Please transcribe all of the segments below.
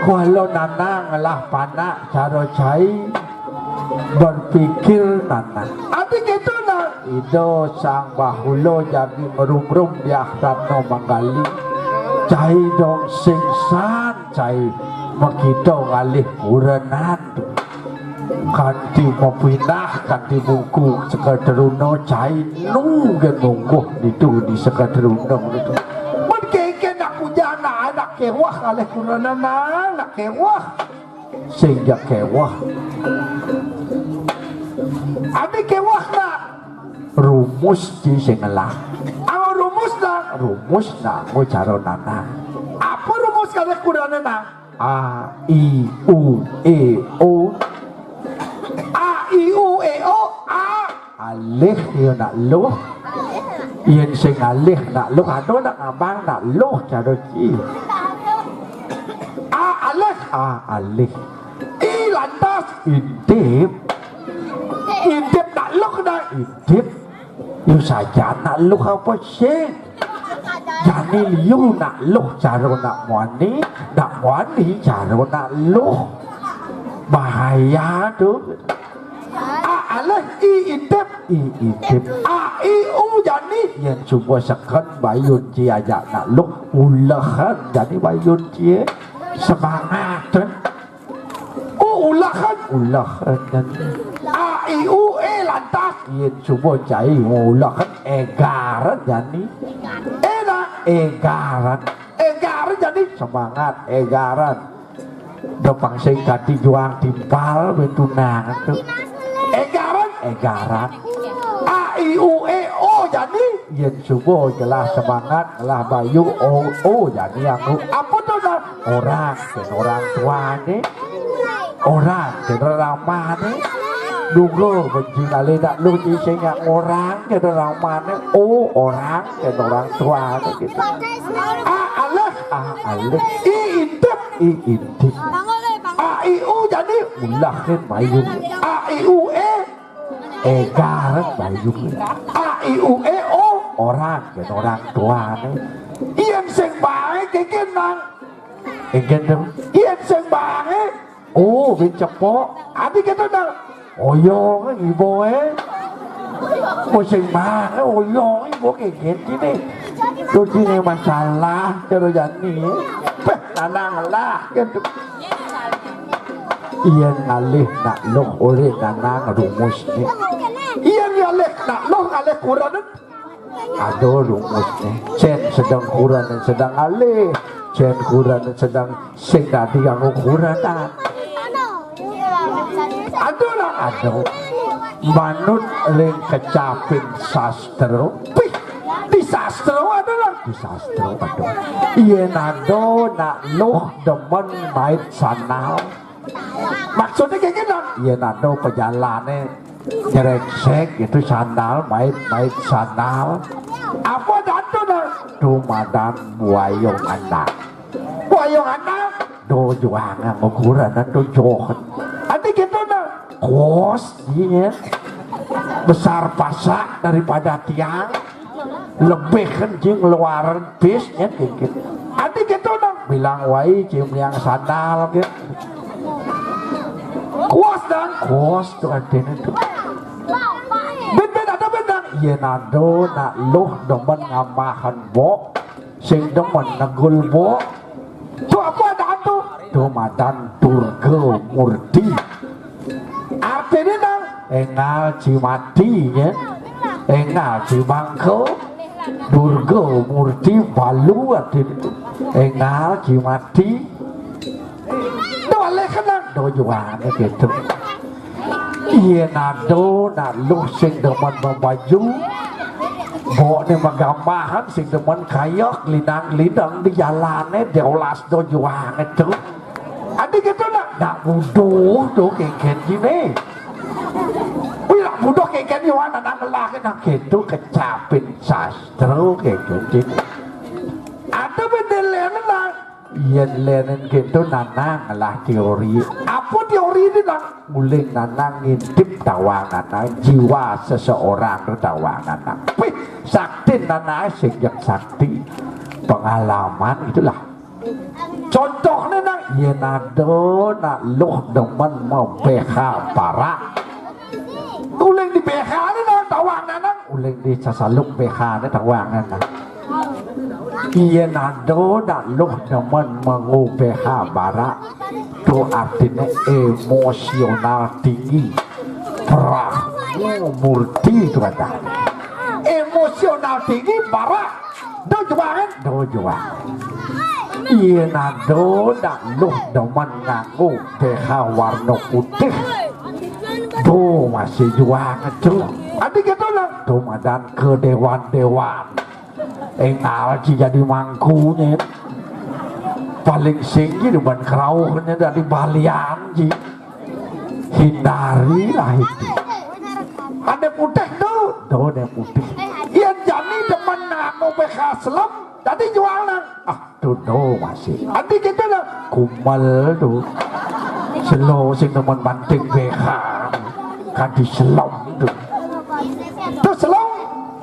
Walau nana ngalah panak cara cai berpikir nana. Adik itu nak ido sang bahulo jadi merum-rum ya rano manggali. Cai dong singsan cai makito ngalih uranan. Kanti mapinah kanti buku sekadaruno cai nunggu itu di sekadaruno itu. Kewah oleh kurana nak kewah sehingga kewah abi kewah nak rumus di sengalah rumus nak mau cara nana apa rumus oleh kurana nak a i u e o a alih ya nak loh yen sing alih nak loh ado nak ngabang nak loh cara ci alih i lantas intip nak loh nak intip yu saja nak loh apa sih jadi liu nak loh cara nak muani cara nak loh bahaya tuh alih i intip i u jadi yang semua sekat bayun cia ajak nak loh ulahan jadi bayun cia semangat ulahan dan a i u e lantas yang semua cai ulahan egaran jadi egaran jadi semangat egaran dopang singkat dijuang timpal betunang itu egaran a i u e o jadi yang semua jelas semangat jelas bayu o jadi yang apa tuh orang tua nih orang mana dulu benci kali tak lu isinya orang mana orang tua gitu alih i intip a i u jadi mulahin bayu a i u e egaran bayu a i u e o orang tua nih yang sing baik kayak nang yang sing baik bên cepok adik kita nang oyong ibu sing baik oyong ibu kayak gini tuh ini masalah kalau jadi nanang lah gitu iya ngalih nak loh oleh nanang rumus nih iya ngalih nak loh ngalih kurang ada rumus nih sedang kurang dan sedang alih kurang dan sedang sing tadi yang kurang ada manut ring kecapin sastra di sastra adalah di sastra ada iya nado nak loh demen main sandal maksudnya kayak gitu iya nado pejalannya nyereksek itu sandal main sandal apa datu dah dumadan buayong anak do juangan ukuran do johan nanti gitu dah kos dia besar pasak daripada tiang lebih kencing luaran bisnya gitu nanti gitu dah bilang wai cium yang sandal gitu kos tuh artinya tuh beda iya nado nak loh demen ngamahan bo sing demen negul bo tuh apa ada tuh Madan Durga Murti artinya nang engal cimati ya engal cimangko Durga Murti balu artinya itu engal cimati itu alih kenang do juang gitu iya nado nak lu sing demen membaju bawa ni magambahan sing demen kayak lidang di jalannya diolas do juang itu adik gitu nak buduh tuh kayak gini wih buduh kayak gini wana nanglah nak gitu kecapin sastra kayak gini ada bedelnya nak yen lenen gitu nanang lah teori apa teori ini nang muling nanang ngintip tawangan jiwa seseorang itu tawangan tapi sakti nanang sejak sakti pengalaman itulah contohnya nang yen ada nak luh demen mau BH para uling di BH ini nang tawangan nang uling di sasaluk BH ini tawangan nang iya nado nak luh demen mengu BH bara itu artinya emosional tinggi pramu murti itu kata emosional tinggi bara do juang iya nado nak luh demen ngaku BH warna putih tuh masih juang itu adik itu lah tuh madan ke dewan-dewan engal jadi mangkunya paling tinggi depan kerauhnya dari balian ji hindari lah itu ada putih tuh ada putih iya jadi depan ngaku BH selam jadi jualan tuh masih adik itu lah kumal tuh selo sing teman banting BH kan di selam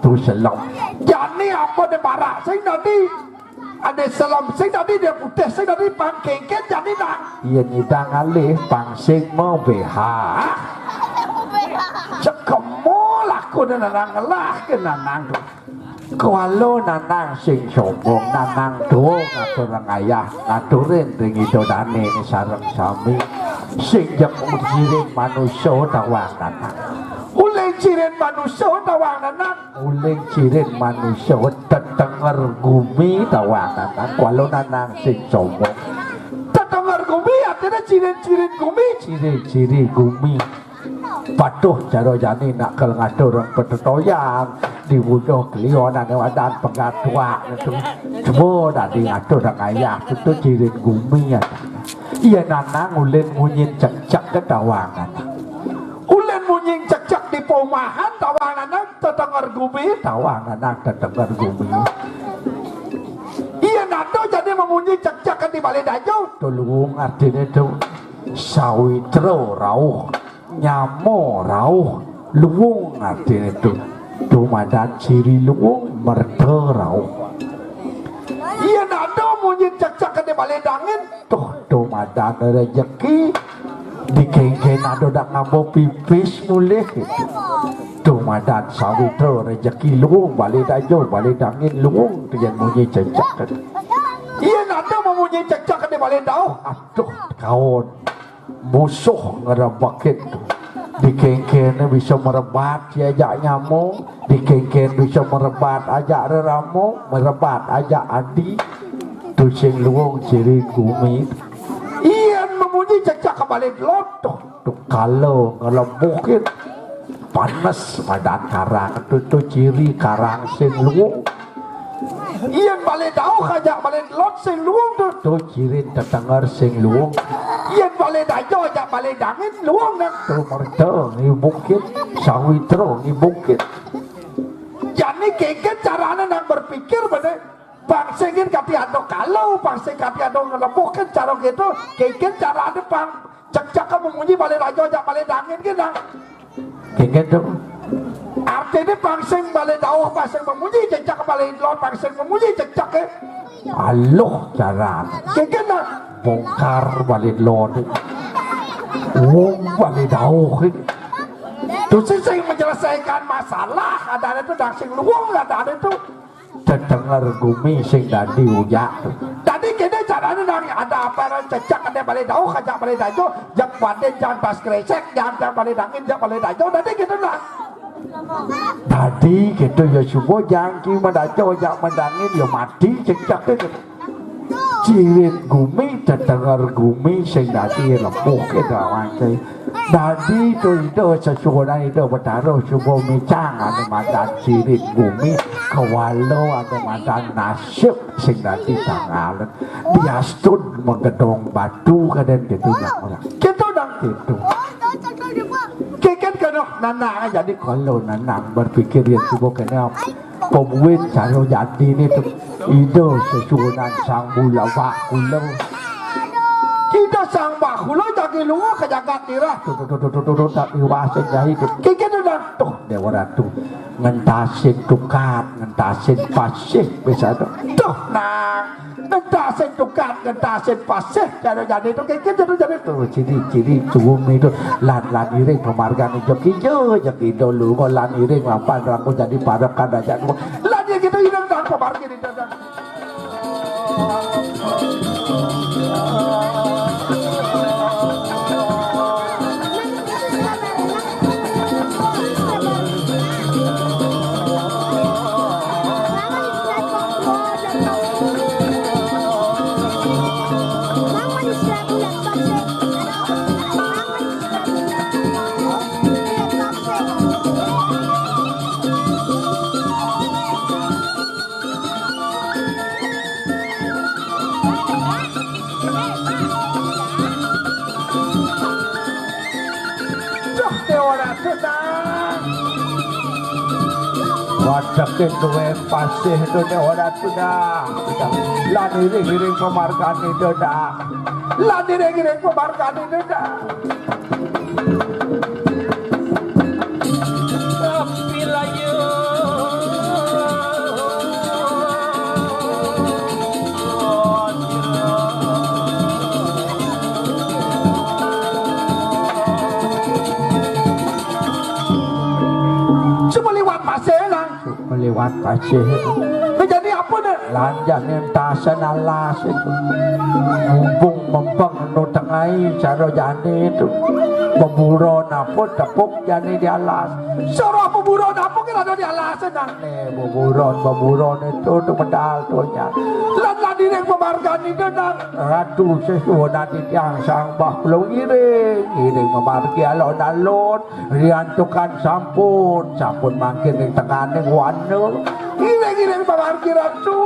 tuh selam jadi apa de barak sing tadi ada selam sing tadi dia putih sing tadi pangkengket jadi nang iya nyidang alih pangsing mau BH cekemo laku nanang lah ke nanang kalau nanang sing sombong nanang tuh ngaturang ayah ngaturin ringi dodane ni sarang sami sing jak ujirin manusia tawang nanang uling cirin manusia tawang nanang uling cirin manusia tetenger gumi tawang nanang kalau nanang sing sombong tetenger gumi artinya cirin gumi ciri gumi patuh jaro jani nak kalau ngatur orang petetoyan dibunuh kelionan wadan pengatua itu semua tadi ngatur orang ayah itu cirin gumi ya iya nanang ulen munyin cek ke tawangan ulen munyin cek di pomahan tawangan tetenger gumi tawangan tetenger gumi iya nato jadi memunyi cek di balai dajo tolong artinya itu sawitro rauh nyamo rauh luwung artinya itu tumadan ciri luwung merde rauh iya nado munyin cek di balai dangin tuh tumadan rezeki di kengkeng nado dak ngambo pipis mulih itu tumadan sawitro rezeki luwung balai dajo balai dangin luwung tu yang munyin cek iya nado memunyi cek di balai dau aduh kawan musuh ngerebakit di kengkene bisa merebat ajak nyamuk di kengken bisa merebat ajak reramu merebat ajak adi tu sing luwung ciri gumi ian memunyi cecak kembali lotoh tu kalau ngelembukit panas pada karang tu ciri karang sing luwung ian balik tahu kajak balik lot sing luwung tu ciri tetenger sing luwung ian balik dajo ajak balik dangin luwung nang tu merta ni bukit sawitro ni bukit jadi keket caranya nang berpikir pada pangsingin kati ado kalau pangsing kati ado ngelembukkan cara gitu keket caranya pang cek memunyi balik dajo ajak balik dangin gitu keket tu artinya pangsing balik dakwah pangsing memuji cecak balik lot pangsing memuji cecak ke aloh cara keket nak bongkar balik lot wong balik dakwah tu sing menyelesaikan masalah ada itu dah sing luwung ada itu terdengar gumi sing dadi ujak tadi kene caranya nang ada apa cecak ada balik dakwah kajak balik dajo jak baden jangan pas kresek jangan balik dangin jak balik dajo tadi gitu lah tadi gitu ya semua jangki mendajo jak mendangin ya mati cecak itu cirit gumi terdengar gumi sing dadi lempuh kita wangke dadi itu sesuatu itu bertaruh semua micang ada madan cirit gumi kewalau ada madan nasib sing dadi tangalan dia stud menggedong batu kadang gitu orang gitu dong gitu keket kena nanang jadi kalau nanang berpikir yang semua kena pemuin caro jadi ni tu ide sesunan sang mula bakulo kita sang bakulo jadi lu kejagat dirah tu tak iwasin jadi tu kiki tu dah tu dewa ratu ngentasin tukat ngentasin pasih bisa tu nah ngentasin tukat ngentasin pasih caro jadi tu kiki tu jadi tu ciri-ciri cuma itu lan iring pemargaan joki dulu kau lan iring mapan raku jadi pada kadajak lan dia gitu iring dan pemargaan itu wajakin duwe pasih itu ora sudah lan iring pemargaan itu dah lan iring pemargaan itu dah lewat pasir menjadi apa dah lanjang yang tasan alas itu mumpung mempeng nu tengai cara jani itu pemburo naput tepuk jani di alas suruh pemburo napuk kan ada di alas nang pemburo itu tu medal tu nya lan direng pemargaan itu nang ratu sesuatu di tiang sang bahlong iring memargi alon-alon riantukan sampun mangkin yang tengah yang warna iring memargi ratu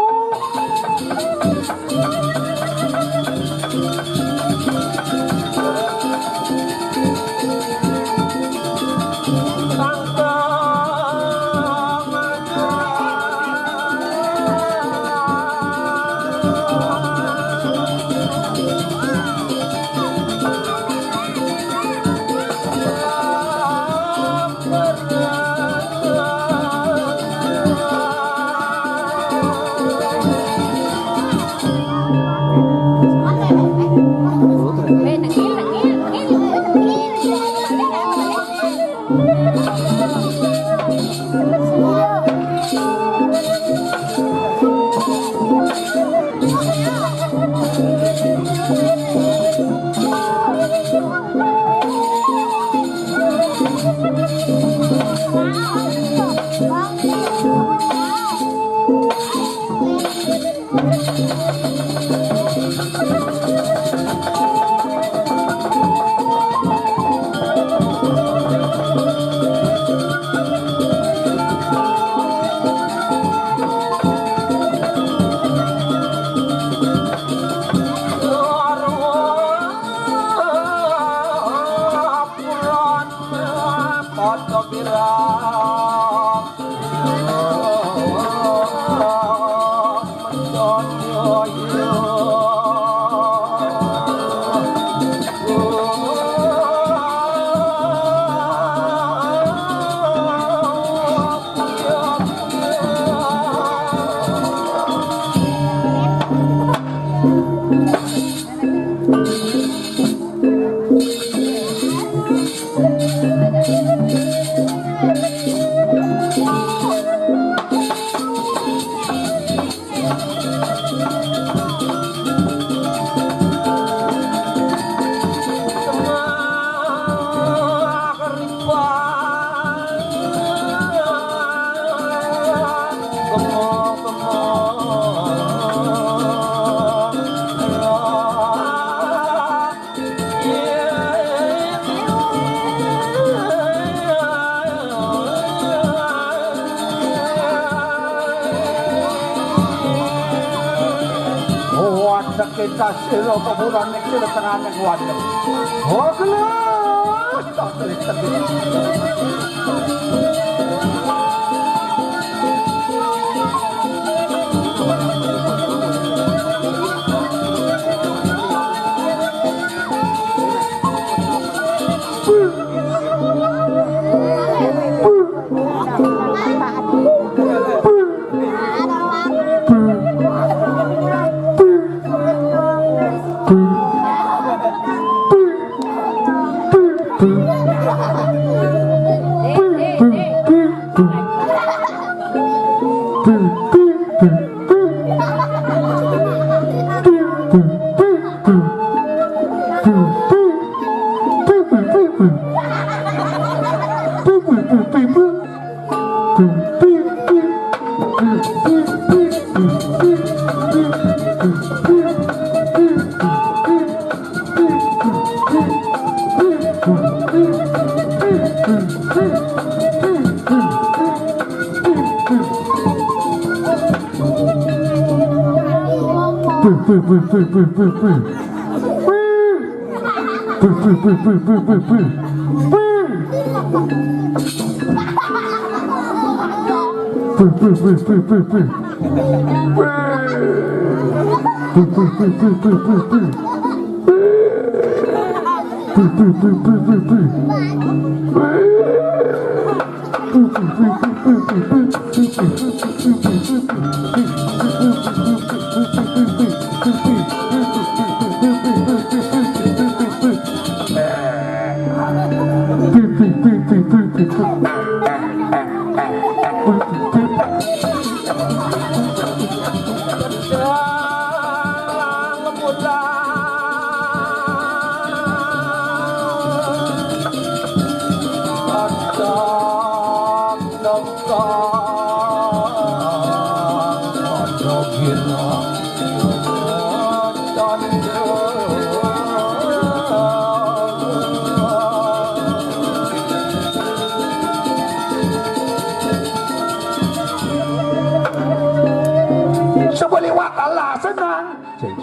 kita silo keburan nek silo tengah nek wadem. Oh gelas tak telit-telit.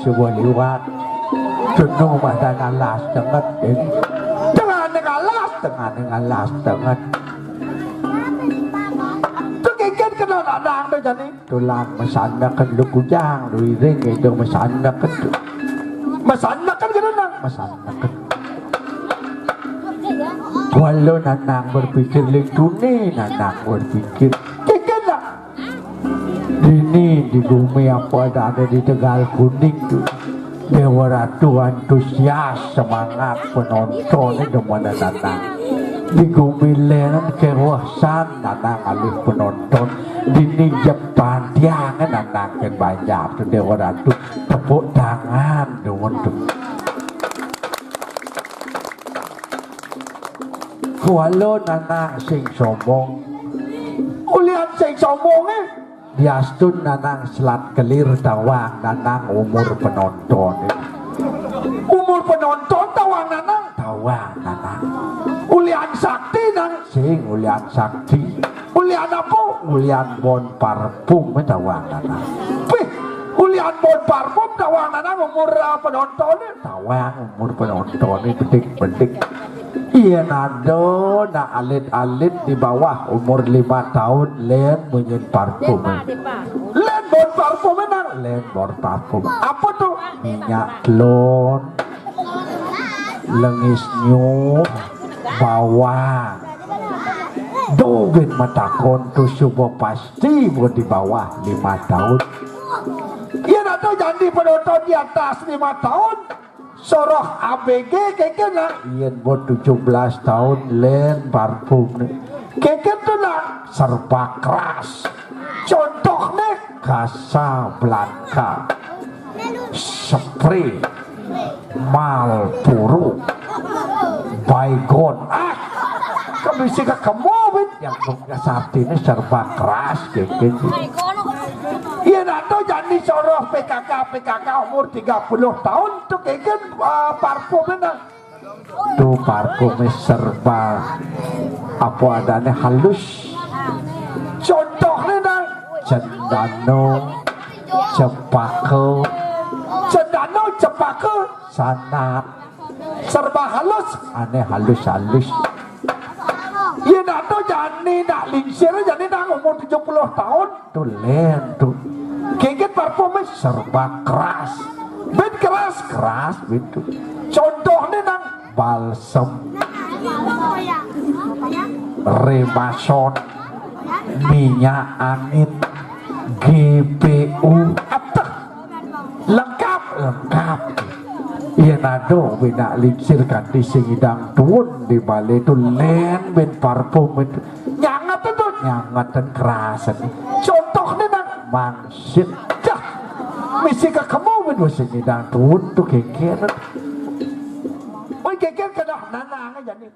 Sebuah liwat jenuh badan alas dengan alas dengan tukikin kena nadang tu jadi tulang masanakan lu kujang lu iring itu masanakan kena masanakan walau nanang berpikir lintuni nanang berpikir ini di bumi apa ada di Tegal Kuning tu Dewa Ratu antusias semangat penonton itu mana datang di bumi lain kewasan datang alih penonton di Jepang tiangan datang kan banyak tu Dewa Ratu tepuk tangan dengan tu kalau nanang sing sombong ulian sing sombong Diastun nanang selat kelir tawang nanang umur penonton tawang nanang ulian sakti nang sing ulian sakti ulian apa ulian bon parfum tawang nanang ulian bon parfum tawang nanang umur penonton tawang umur penonton bedik iya nado na alit-alit di bawah umur 5 tahun len menyen parfum len bon parfum menang len bon parfum apa tuh minyak telon lengis nyup bawang dogen matakon tuh subuh pasti buat di bawah 5 tahun iya nado jadi penonton di atas 5 tahun soroh ABG kekena yen buat 17 tahun len parfum keken tuh nak serba keras contohnya Casablanca spray Marlboro Baygon kami sih kamu yang saat ini serba keras keken iya nato jadi soroh PKK umur 30 tahun tuh keken parfumnya tuh parfumnya serba apa adanya halus contohnya nang cendano cepake sanat serba halus aneh halus iya nato jadi nak lingsir jadi nang umur 70 tahun tuh len tuh keket parfumnya serba keras keras gitu contohnya nang balsem Remason minyak angin GPU lengkap iya nado bina lingsir kan di singidang tuun di balik itu len ben parfum itu nyangat dan kerasan contohnya nang mangsit misi ke kamu ben singidang tuun tuh keker kena nanang aja nih